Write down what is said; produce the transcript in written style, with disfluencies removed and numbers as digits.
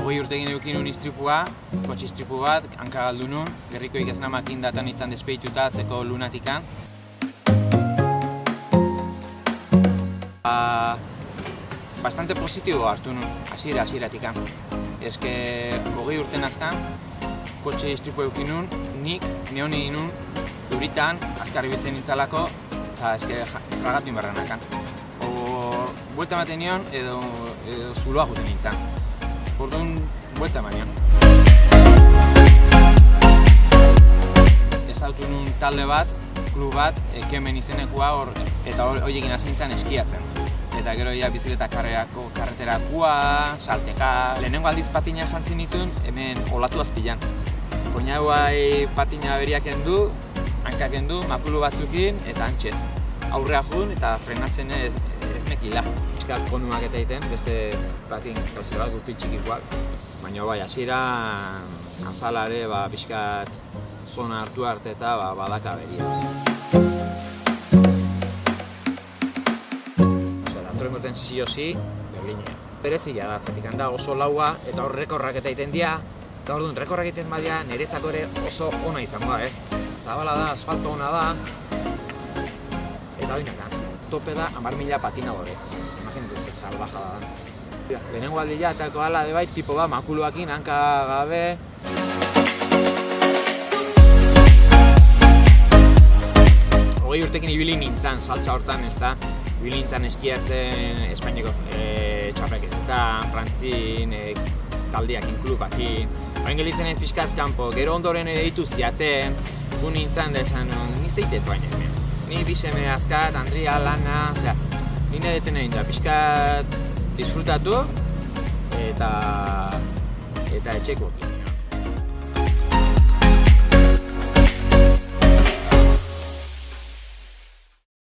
20 urtekin edukin nun istripua, kotxe istripu bat, hanka galdu nun, gerriko ikasnamakin datan itzan despeituta atzeko lunatikan. Bastante positibo hartu nun, hasieratik. Eske 20 urte nazkan, kotxe istripu edukin nun, nik neoni nun, euritan, azkar ibiltzen nintzalako, eta eske tragatu inbarrenakan. Buelta ematen nion edo zuloa juten nintzen. Orduan, buelta eman nion. Ezautu nun talde bat, klub bat, Kemen izenekua eta horiekin hasi nintzen eskiatzen. Eta gero bizikleta karreterakua, salteka. Lehenengo aldiz patina jantzin nituen hemen olatu azpilan. Koinaguai patina beriak kendu, hankak kendu, makulu batzukin eta antxe. Aurrea jun eta frenatzen ez nekila. Piskat kondumak eta egiten, beste patin klase bat, gurpil txikikoak. Baina hasiera azalare piskat zona hartu arte eta badaka beria. Datorren urten zio-zi, Berlinean. Berezia da, zatik handa oso laua eta hor rekorrak eta egiten dira. Eta orduan, rekorrak egiten badia niretzako ere oso ona izango da, ez? Zabala da, asfalto ona da. Eta oinaka, tope da 10.000 patina gore. Imaginatu ez salvajada da. Lehenengo aldila eta koala de bai, tipo bat makuluakin, hanka gabe. 20 urtekin ibili nintzen, saltza hortan, ez da. Ibili nintzen eskiatzen Espainiako txapelketetan, Frantzin, taldeakin, klubakin. Hain gelditzen ez pixkat kanpo, gero ondoren editu ziaten, gu nintzen da esan, ni zeitet baina hemen. Ni biseme azkat, Andria, lana, nire deten egin da, pixkat disfrutatu eta etxeko.